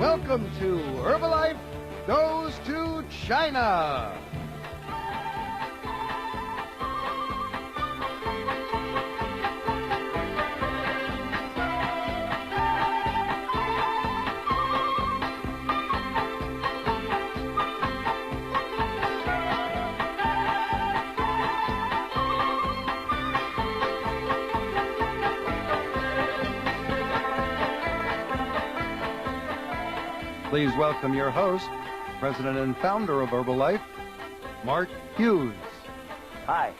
Welcome to Herbalife Goes to China. Please welcome your host, President and founder of Herbalife, Mark Hughes. Hi.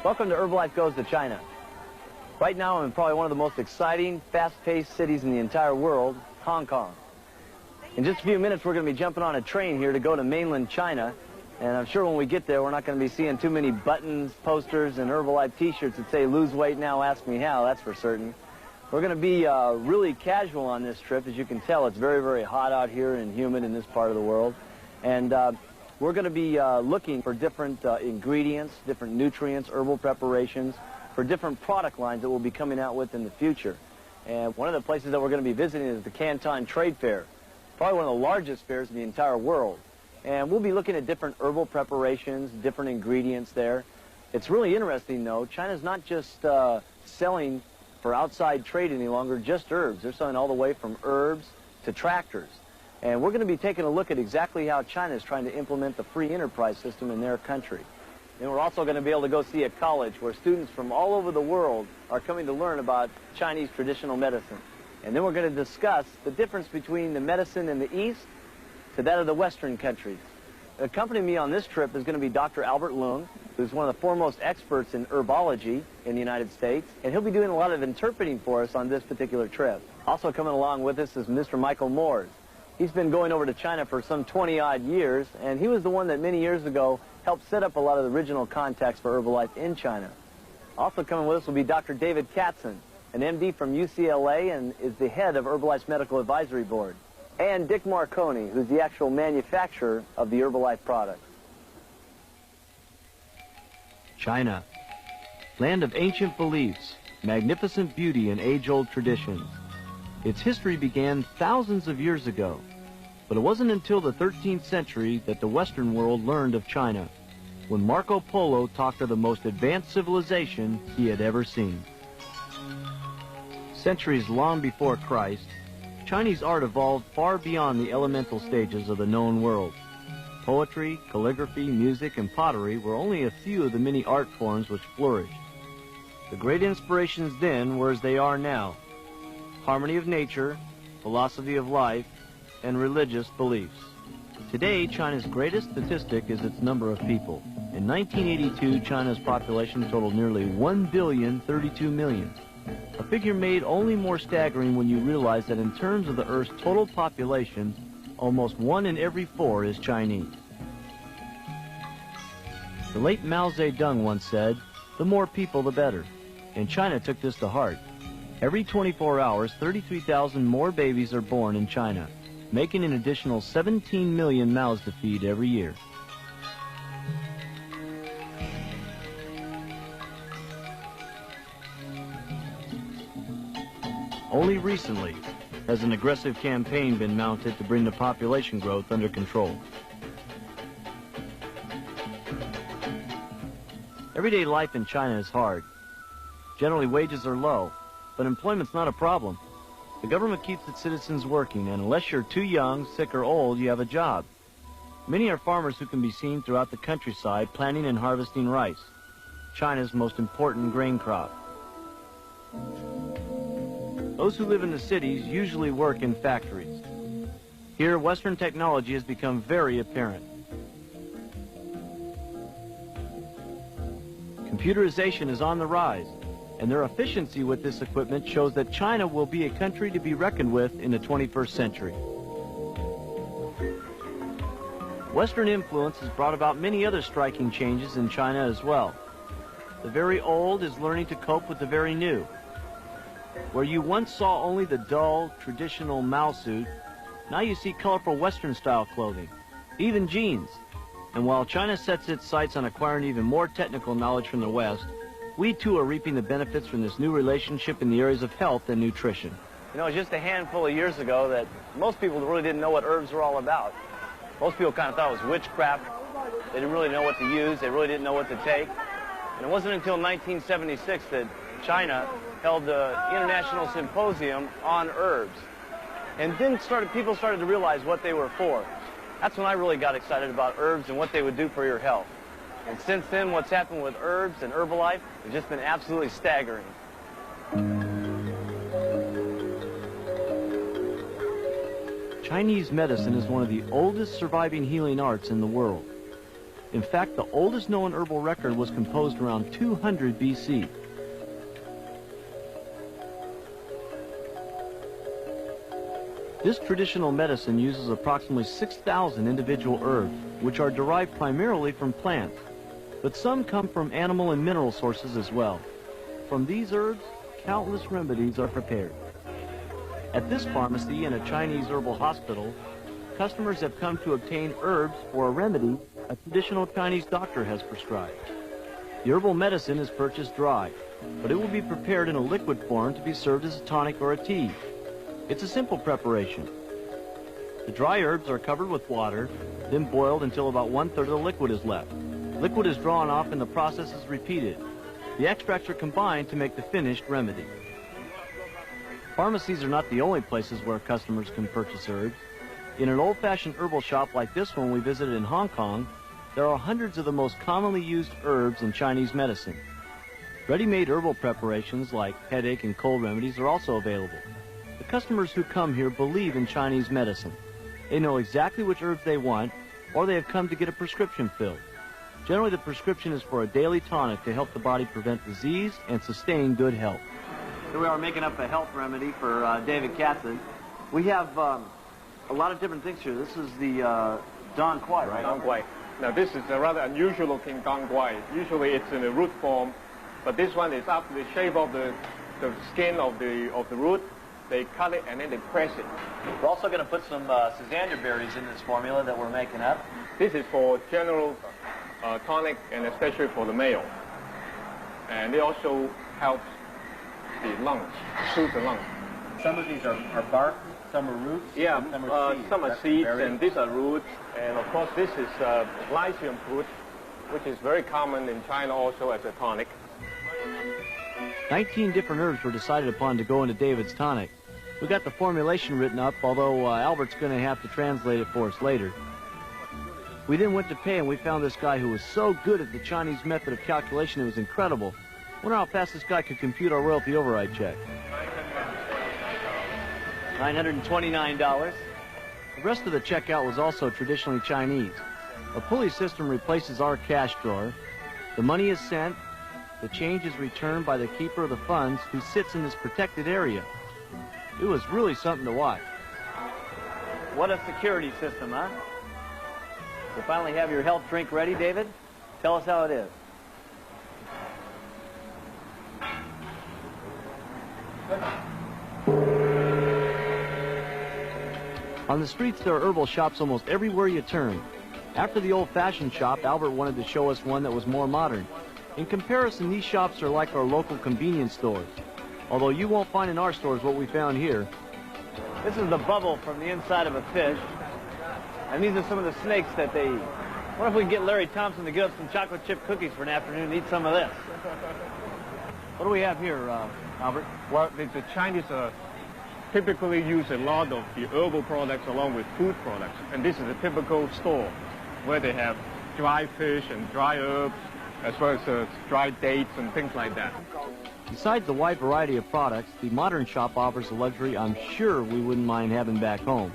Welcome to Herbalife Goes to China. Right now I'm in probably one of the most exciting, fast-paced cities in the entire world, Hong Kong. In just a few minutes we're going to be jumping on a train here to go to mainland China, and I'm sure when we get there we're not going to be seeing too many buttons, posters, and Herbalife t-shirts that say lose weight now, ask me how, that's for certain. We're going to be really casual on this trip. As you can tell, it's very, very hot out here and humid in this part of the world. And we're going to be looking for different ingredients, different nutrients, herbal preparations, for different product lines that we'll be coming out with in the future. And one of the places that we're going to be visiting is the Canton Trade Fair, probably one of the largest fairs in the entire world. And we'll be looking at different herbal preparations, different ingredients there. It's really interesting, though. China's not just selling for outside trade any longer, just herbs. They're selling all the way from herbs to tractors. And we're going to be taking a look at exactly how China is trying to implement the free enterprise system in their country. And we're also going to be able to go see a college where students from all over the world are coming to learn about Chinese traditional medicine. And then we're going to discuss the difference between the medicine in the East to that of the Western countries. Accompanying me on this trip is going to be Dr. Albert Leung, who's one of the foremost experts in herbology in the United States, and he'll be doing a lot of interpreting for us on this particular trip. Also coming along with us is Mr. Michael Moores. He's been going over to China for some 20-odd years, and he was the one that many years ago helped set up a lot of the original contacts for Herbalife in China. Also coming with us will be Dr. David Katzen, an MD from UCLA and is the head of Herbalife's Medical Advisory Board, and Dick Marconi, who's the actual manufacturer of the Herbalife products. China, land of ancient beliefs, magnificent beauty, and age-old traditions. Its history began thousands of years ago, but it wasn't until the 13th century that the Western world learned of China, when Marco Polo talked of the most advanced civilization he had ever seen. Centuries long before Christ, Chinese art evolved far beyond the elemental stages of the known world. Poetry, calligraphy, music, and pottery were only a few of the many art forms which flourished. The great inspirations then were as they are now: harmony of nature, philosophy of life, and religious beliefs. Today, China's greatest statistic is its number of people. In 1982, China's population totaled nearly 1,032,000,000. A figure made only more staggering when you realize that in terms of the Earth's total population, almost 1 in every 4 is Chinese. The late Mao Zedong once said, "The more people, the better." And China took this to heart. Every 24 hours, 33,000 more babies are born in China, making an additional 17 million mouths to feed every year. Only recently has an aggressive campaign been mounted to bring the population growth under control. Everyday life in China is hard. Generally, wages are low, but employment's not a problem. The government keeps its citizens working, and unless you're too young, sick, or old, you have a job. Many are farmers who can be seen throughout the countryside planting and harvesting rice, China's most important grain crop. Those who live in the cities usually work in factories. Here, Western technology has become very apparent. Computerization is on the rise, and their efficiency with this equipment shows that China will be a country to be reckoned with in the 21st century. Western influence has brought about many other striking changes in China as well. The very old is learning to cope with the very new. Where you once saw only the dull, traditional Mao suit, now you see colorful Western-style clothing, even jeans. And while China sets its sights on acquiring even more technical knowledge from the West, we too are reaping the benefits from this new relationship in the areas of health and nutrition. You know, it's just a handful of years ago that most people really didn't know what herbs were all about. Most people kind of thought it was witchcraft. They didn't really know what to use. They really didn't know what to take. And it wasn't until 1976 that China held the International Symposium on Herbs. And then people started to realize what they were for. That's when I really got excited about herbs and what they would do for your health. And since then, what's happened with herbs and Herbalife has just been absolutely staggering. Chinese medicine is one of the oldest surviving healing arts in the world. In fact, the oldest known herbal record was composed around 200 BC. This traditional medicine uses approximately 6,000 individual herbs, which are derived primarily from plants, but some come from animal and mineral sources as well. From these herbs, countless remedies are prepared. At this pharmacy in a Chinese herbal hospital, customers have come to obtain herbs for a remedy a traditional Chinese doctor has prescribed. The herbal medicine is purchased dry, but it will be prepared in a liquid form to be served as a tonic or a tea. It's a simple preparation. The dry herbs are covered with water, then boiled until about 1/3 of the liquid is left. Liquid is drawn off and the process is repeated. The extracts are combined to make the finished remedy. Pharmacies are not the only places where customers can purchase herbs. In an old-fashioned herbal shop like this one we visited in Hong Kong, there are hundreds of the most commonly used herbs in Chinese medicine. Ready-made herbal preparations like headache and cold remedies are also available. The customers who come here believe in Chinese medicine. They know exactly which herbs they want, or they have come to get a prescription filled. Generally, the prescription is for a daily tonic to help the body prevent disease and sustain good health. Here we are making up a health remedy for David Katzen. We have a lot of different things here. This is the Don Quai, right? Don Quai. Now this is a rather unusual looking Don Quai. Usually it's in a root form, but this one is after the shape of the skin of the root. They cut it and then they press it. We're also going to put some Suzander berries in this formula that we're making up. This is for general tonic and especially for the male. And it also helps the lungs, soothe the lungs. Some of these are bark, some are roots, yeah, some are seeds, and these are roots. And of course this is lycium fruit, which is very common in China also as a tonic. 19 different herbs were decided upon to go into David's tonic. We got the formulation written up, although Albert's going to have to translate it for us later. We then went to pay, and we found this guy who was so good at the Chinese method of calculation it was incredible. Wonder how fast this guy could compute our royalty override check. $929. The rest of the checkout was also traditionally Chinese. A pulley system replaces our cash drawer. The money is sent. The change is returned by the keeper of the funds, who sits in this protected area. It was really something to watch. What a security system, huh? You finally have your health drink ready, David? Tell us how it is. On the streets, there are herbal shops almost everywhere you turn. After the old-fashioned shop, Albert wanted to show us one that was more modern. In comparison, these shops are like our local convenience stores, although you won't find in our stores what we found here. This is the bubble from the inside of a fish, and these are some of the snakes that they eat. What if we can get Larry Thompson to get us some chocolate chip cookies for an afternoon and eat some of this? What do we have here, Albert? Well, the Chinese typically use a lot of the herbal products along with food products, and this is a typical store where they have dry fish and dry herbs, as well as dried dates and things like that. Besides the wide variety of products, the modern shop offers a luxury I'm sure we wouldn't mind having back home.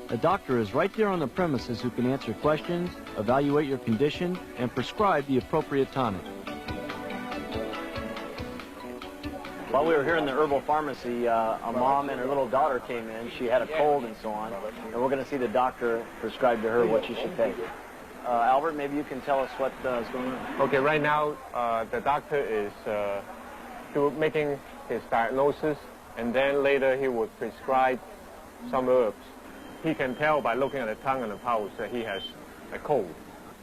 A doctor is right there on the premises who can answer questions, evaluate your condition, and prescribe the appropriate tonic. While we were here in the herbal pharmacy, a mom and her little daughter came in. She had a cold and so on, and we're going to see the doctor prescribe to her what she should take. Albert, maybe you can tell us what is going on. Okay, right now the doctor is making his diagnosis, and then later he would prescribe some herbs. He can tell by looking at the tongue and the pulse that he has a cold.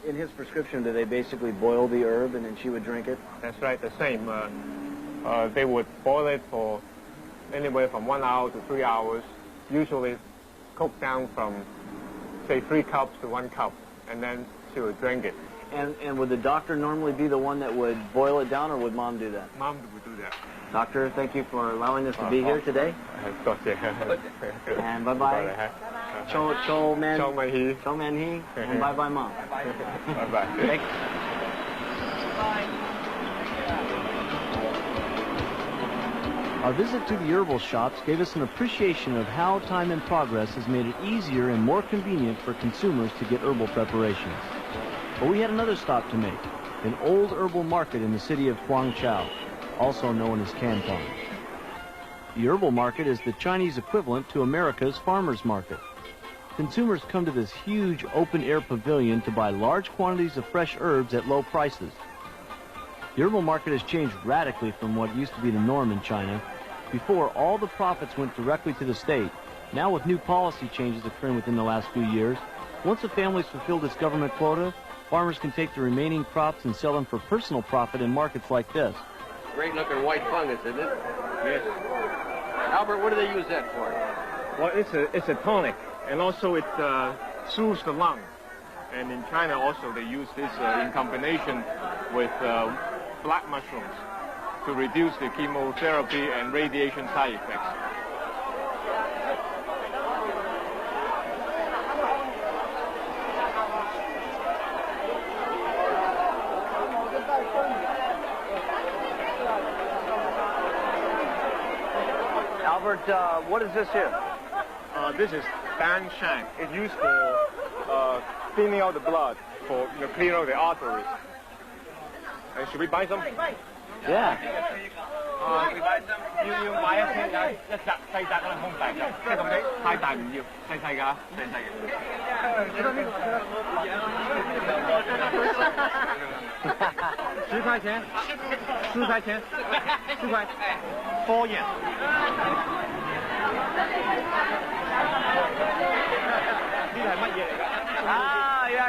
In his prescription, do they basically boil the herb and then she would drink it? That's right, the same. They would boil it for anywhere from 1 hour to 3 hours, usually cooked down from, say, 3 cups to 1 cup, and then she would drink it. And would the doctor normally be the one that would boil it down, or would Mom do that? Mom would do that. Doctor, thank you for allowing us to be here today. And bye-bye. Cho Man Hee. And bye-bye, Mom. Bye-bye. Thank you. Our visit to the herbal shops gave us an appreciation of how time and progress has made it easier and more convenient for consumers to get herbal preparations. But we had another stop to make, an old herbal market in the city of Guangzhou, also known as Canton. The herbal market is the Chinese equivalent to America's farmers market. Consumers come to this huge open-air pavilion to buy large quantities of fresh herbs at low prices. The herbal market has changed radically from what used to be the norm in China. Before, all the profits went directly to the state. Now, with new policy changes occurring within the last few years, once a family's fulfilled its government quota, farmers can take the remaining crops and sell them for personal profit in markets like this. Great-looking white fungus, isn't it? Yes. Albert, what do they use that for? Well, it's a tonic, and also it soothes the lung. And in China also they use this in combination with black mushrooms to reduce the chemotherapy and radiation side effects. Albert, what is this here? This is Dan Shank. It's used for cleaning out the blood, for cleaning out the arteries. And should we buy some? Yeah. 要買一隻細隻嗰兩空大隻，即係咁樣太大唔要，細細㗎，細細嘅。10塊錢，4塊錢，4塊，4 yen。呢個係乜嘢嚟㗎？Ah, yeah.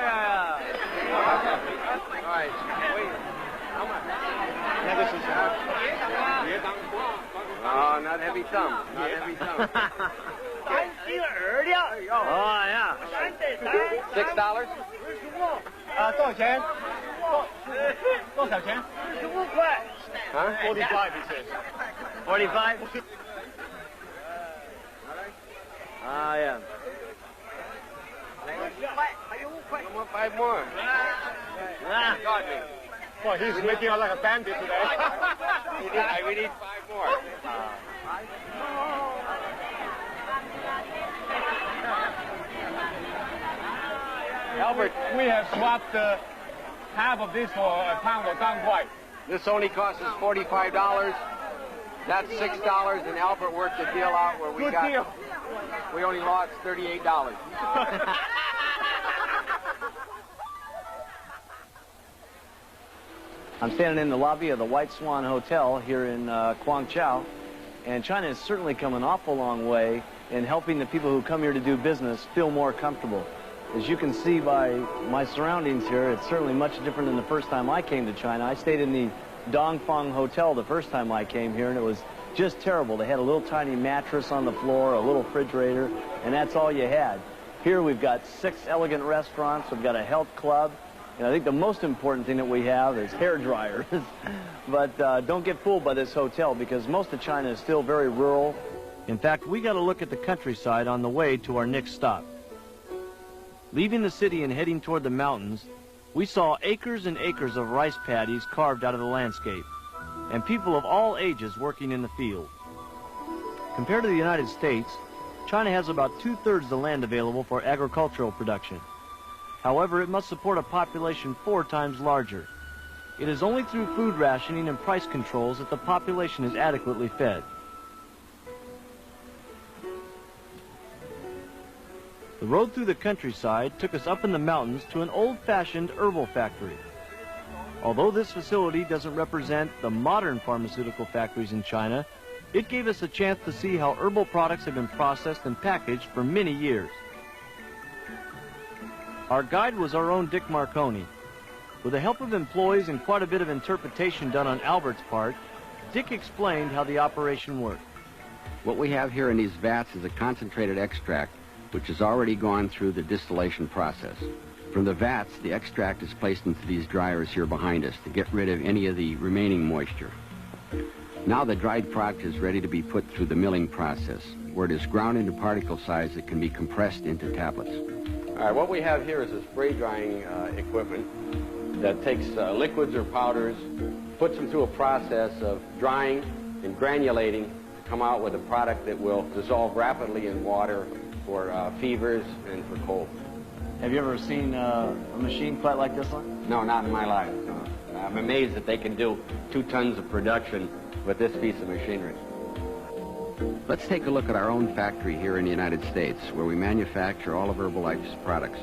All right. Wait. How much? Oh, not heavy thumb. Not heavy thumb. Oh, yeah. $6? 多少錢？多少錢？ Huh? 45 it says. 45? Ah, yeah. Come on, 5 more. Ah. Got me. Boy, he's making out like a bandit today. We need 5 more. Albert, we have swapped half of this for a pound of gangguai. This only costs us $45. That's $6, and Albert worked the deal out where Good deal. we only lost $38. I'm standing in the lobby of the White Swan Hotel here in Guangzhou, and China has certainly come an awful long way in helping the people who come here to do business feel more comfortable. As you can see by my surroundings here, it's certainly much different than the first time I came to China. I stayed in the Dongfang Hotel the first time I came here, and it was just terrible. They had a little tiny mattress on the floor, a little refrigerator, and that's all you had. Here we've got 6 elegant restaurants, we've got a health club, and I think the most important thing that we have is hair dryers. But don't get fooled by this hotel, because most of China is still very rural. In fact, we got a look at the countryside on the way to our next stop. Leaving the city and heading toward the mountains, we saw acres and acres of rice paddies carved out of the landscape, and people of all ages working in the field. Compared to the United States, China has about 2/3 the land available for agricultural production. However, it must support a population 4 times larger. It is only through food rationing and price controls that the population is adequately fed. The road through the countryside took us up in the mountains to an old-fashioned herbal factory. Although this facility doesn't represent the modern pharmaceutical factories in China, it gave us a chance to see how herbal products have been processed and packaged for many years. Our guide was our own Dick Marconi. With the help of employees and quite a bit of interpretation done on Albert's part, Dick explained how the operation worked. What we have here in these vats is a concentrated extract which has already gone through the distillation process. From the vats, the extract is placed into these dryers here behind us to get rid of any of the remaining moisture. Now the dried product is ready to be put through the milling process, where it is ground into particle size that can be compressed into tablets. All right, what we have here is a spray drying equipment that takes liquids or powders, puts them through a process of drying and granulating to come out with a product that will dissolve rapidly in water for fevers and for colds. Have you ever seen a machine quite like this one? No, not in my life. No. I'm amazed that they can do 2 tons of production with this piece of machinery. Let's take a look at our own factory here in the United States, where we manufacture all of Herbalife's products.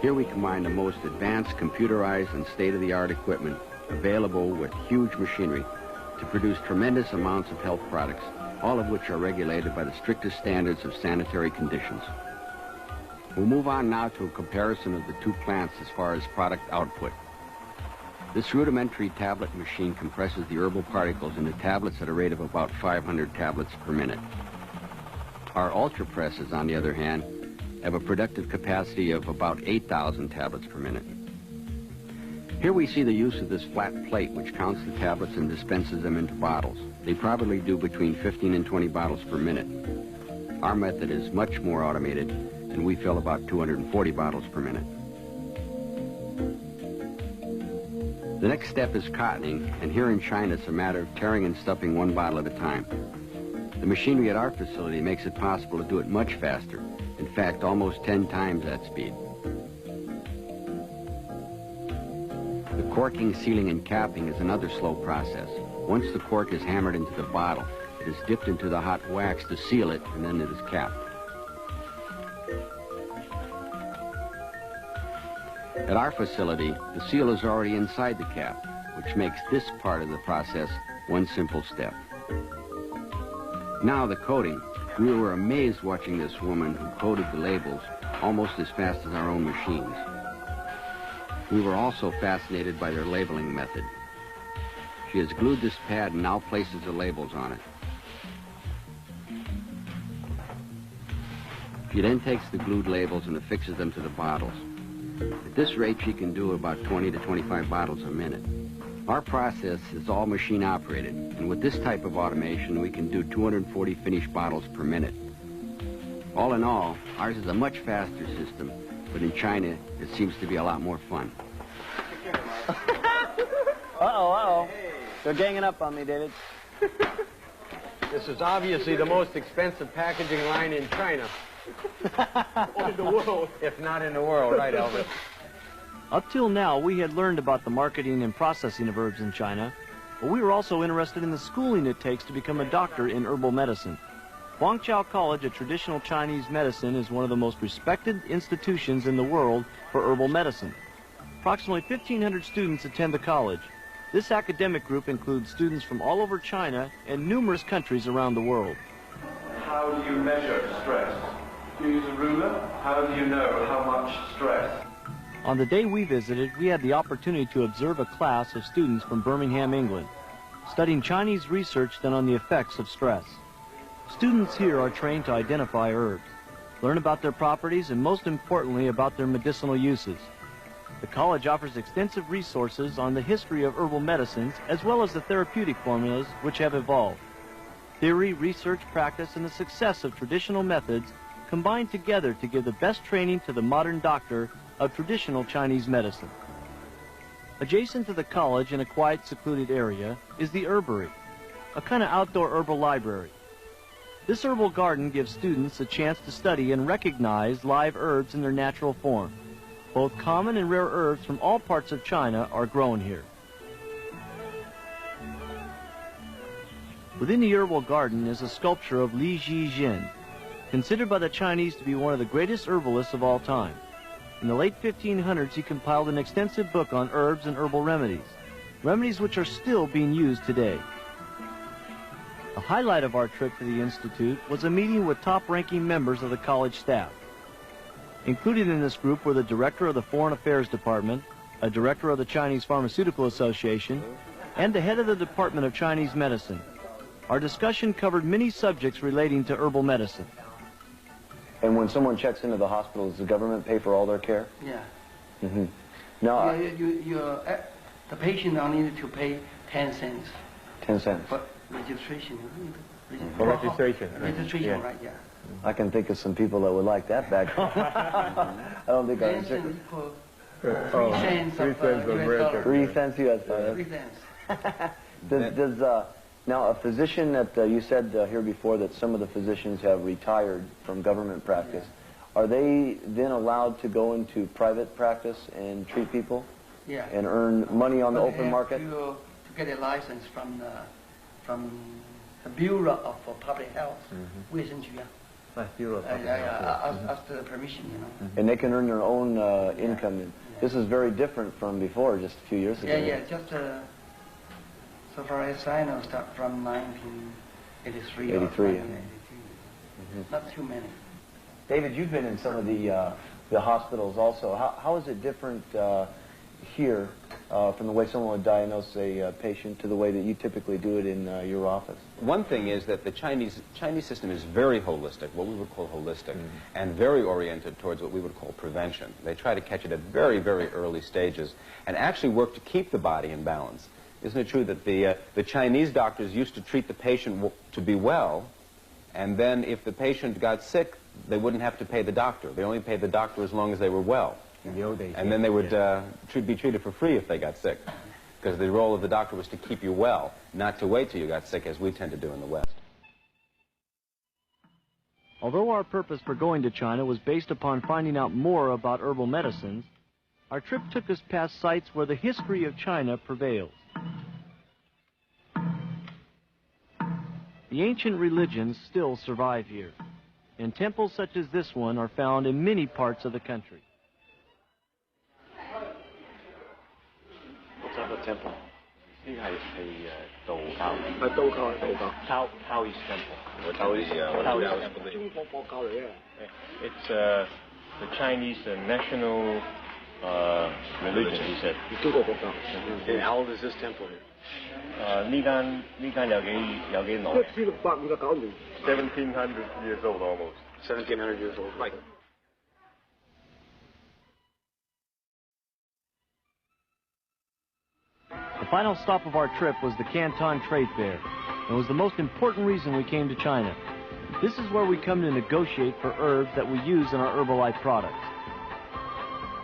Here we combine the most advanced computerized and state-of-the-art equipment available with huge machinery to produce tremendous amounts of health products, all of which are regulated by the strictest standards of sanitary conditions. We'll move on now to a comparison of the 2 plants as far as product output. This rudimentary tablet machine compresses the herbal particles into tablets at a rate of about 500 tablets per minute. Our ultra presses, on the other hand, have a productive capacity of about 8,000 tablets per minute. Here we see the use of this flat plate which counts the tablets and dispenses them into bottles. They probably do between 15 and 20 bottles per minute. Our method is much more automated, and we fill about 240 bottles per minute. The next step is cottoning, and here in China it's a matter of tearing and stuffing 1 bottle at a time. The machinery at our facility makes it possible to do it much faster, in fact almost 10 times that speed. The corking, sealing, and capping is another slow process. Once the cork is hammered into the bottle, it is dipped into the hot wax to seal it, and then it is capped. At our facility, the seal is already inside the cap, which makes this part of the process one simple step. Now the coating. We were amazed watching this woman who coated the labels almost as fast as our own machines. We were also fascinated by their labeling method. She has glued this pad and now places the labels on it. She then takes the glued labels and affixes them to the bottles. At this rate, she can do about 20 to 25 bottles a minute. Our process is all machine operated, and with this type of automation, we can do 240 finished bottles per minute. All in all, ours is a much faster system, but in China, it seems to be a lot more fun. Uh-oh. They're ganging up on me, David. This is obviously the most expensive packaging line in China. Or in the world. If not in the world, right, Elvis? Up till now, we had learned about the marketing and processing of herbs in China, but we were also interested in the schooling it takes to become a doctor in herbal medicine. Guangzhou College of Traditional Chinese Medicine is one of the most respected institutions in the world for herbal medicine. Approximately 1,500 students attend the college. This academic group includes students from all over China and numerous countries around the world. How do you measure stress? Do you use a ruler? How do you know how much stress? On the day we visited, we had the opportunity to observe a class of students from Birmingham, England, studying Chinese research done on the effects of stress. Students here are trained to identify herbs, learn about their properties, and most importantly, about their medicinal uses. The college offers extensive resources on the history of herbal medicines, as well as the therapeutic formulas which have evolved. Theory, research, practice, and the success of traditional methods combine together to give the best training to the modern doctor of traditional Chinese medicine. Adjacent to the college in a quiet, secluded area is the herbery, a kind of outdoor herbal library. This herbal garden gives students a chance to study and recognize live herbs in their natural form. Both common and rare herbs from all parts of China are grown here. Within the herbal garden is a sculpture of Li Jijin, considered by the Chinese to be one of the greatest herbalists of all time. In the late 1500s, he compiled an extensive book on herbs and herbal remedies which are still being used today. The highlight of our trip to the Institute was a meeting with top-ranking members of the college staff. Included in this group were the director of the Foreign Affairs Department, a director of the Chinese Pharmaceutical Association, and the head of the Department of Chinese Medicine. Our discussion covered many subjects relating to herbal medicine. And when someone checks into the hospital, does the government pay for all their care? Yeah. Mm-hmm. Now, the patient only need to pay 10 cents. 10 cents. For registration. For registration. Registration, Yeah. right, yeah. I can think of some people that would like that back home. I don't think I 10 would. cents equal 3 cents 3 of cents of US American. dollar. 3 cents U.S. dollars. 3 cents. Now, a physician that you said here before that some of the physicians have retired from government practice, are they then allowed to go into private practice and treat people? Yeah. And earn money on the But open they market? have to get a license from the Bureau of Public Health, 卫生局啊。ask the permission, you know. And they can earn their own income. This is very different from before, just a few years ago. Yeah, just so far as I know, start from 1983. 83, yeah. 1982. Not too many. David, you've been in some of the hospitals also. How is it different here from the way someone would diagnose a patient to the way that you typically do it in your office? One thing is that the Chinese system is very holistic, what we would call holistic, and very oriented towards what we would call prevention. They try to catch it at very, very early stages and actually work to keep the body in balance. Isn't it true that the Chinese doctors used to treat the patient to be well, and then if the patient got sick, they wouldn't have to pay the doctor. They only paid the doctor as long as they were well. In the old days. And then they would be treated for free if they got sick, because the role of the doctor was to keep you well, not to wait till you got sick, as we tend to do in the West. Although our purpose for going to China was based upon finding out more about herbal medicines, our trip took us past sites where the history of China prevails. The ancient religions still survive here, and temples such as this one are found in many parts of the country. What type of temple? Taoist temple. Taoist temple. It's the Chinese national religion, he said. And how old is this temple here? 呢間有幾耐？1700 years old almost. 1700 years old. Right. The final stop of our trip was the Canton Trade Fair, and was the most important reason we came to China. This is where we come to negotiate for herbs that we use in our Herbalife products.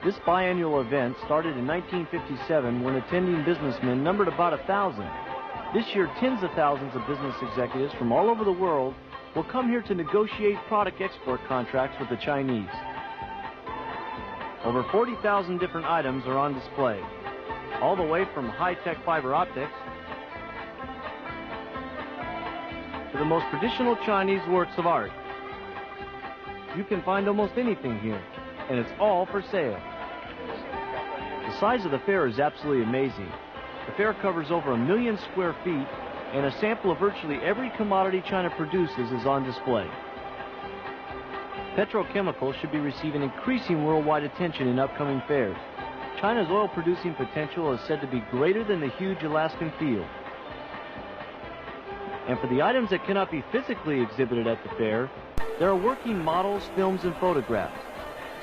This biannual event started in 1957 when attending businessmen numbered about 1,000. This year, tens of thousands of business executives from all over the world will come here to negotiate product export contracts with the Chinese. Over 40,000 different items are on display, all the way from high-tech fiber optics to the most traditional Chinese works of art. You can find almost anything here, and it's all for sale. The size of the fair is absolutely amazing. The fair covers over 1 million square feet, and a sample of virtually every commodity China produces is on display. Petrochemicals should be receiving increasing worldwide attention in upcoming fairs. China's oil-producing potential is said to be greater than the huge Alaskan field. And for the items that cannot be physically exhibited at the fair, there are working models, films, and photographs.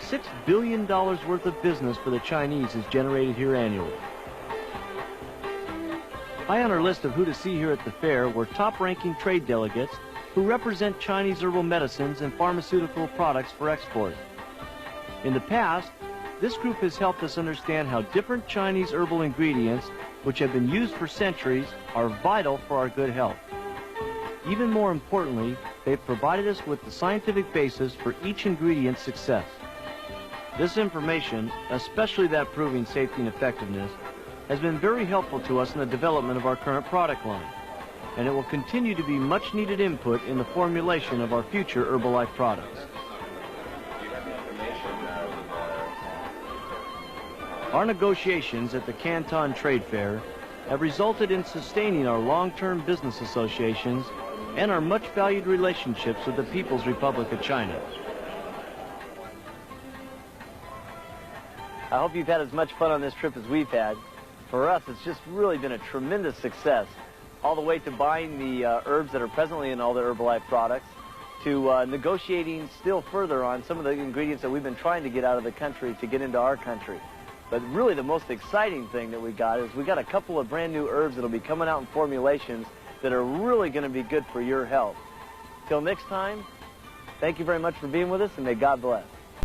$6 billion worth of business for the Chinese is generated here annually. High on our list of who to see here at the fair were top-ranking trade delegates who represent Chinese herbal medicines and pharmaceutical products for export. In the past, this group has helped us understand how different Chinese herbal ingredients, which have been used for centuries, are vital for our good health. Even more importantly, they've provided us with the scientific basis for each ingredient's success. This information, especially that proving safety and effectiveness, has been very helpful to us in the development of our current product line, and it will continue to be much needed input in the formulation of our future Herbalife products. Our negotiations at the Canton Trade Fair have resulted in sustaining our long-term business associations and our much valued relationships with the People's Republic of China. I hope you've had as much fun on this trip as we've had. For us, it's just really been a tremendous success. all the way to buying the herbs that are presently in all the Herbalife products, to negotiating still further on some of the ingredients that we've been trying to get out of the country to get into our country. But really the most exciting thing that we got is we got a couple of brand new herbs that will be coming out in formulations that are really going to be good for your health. Till next time, thank you very much for being with us, and may God bless.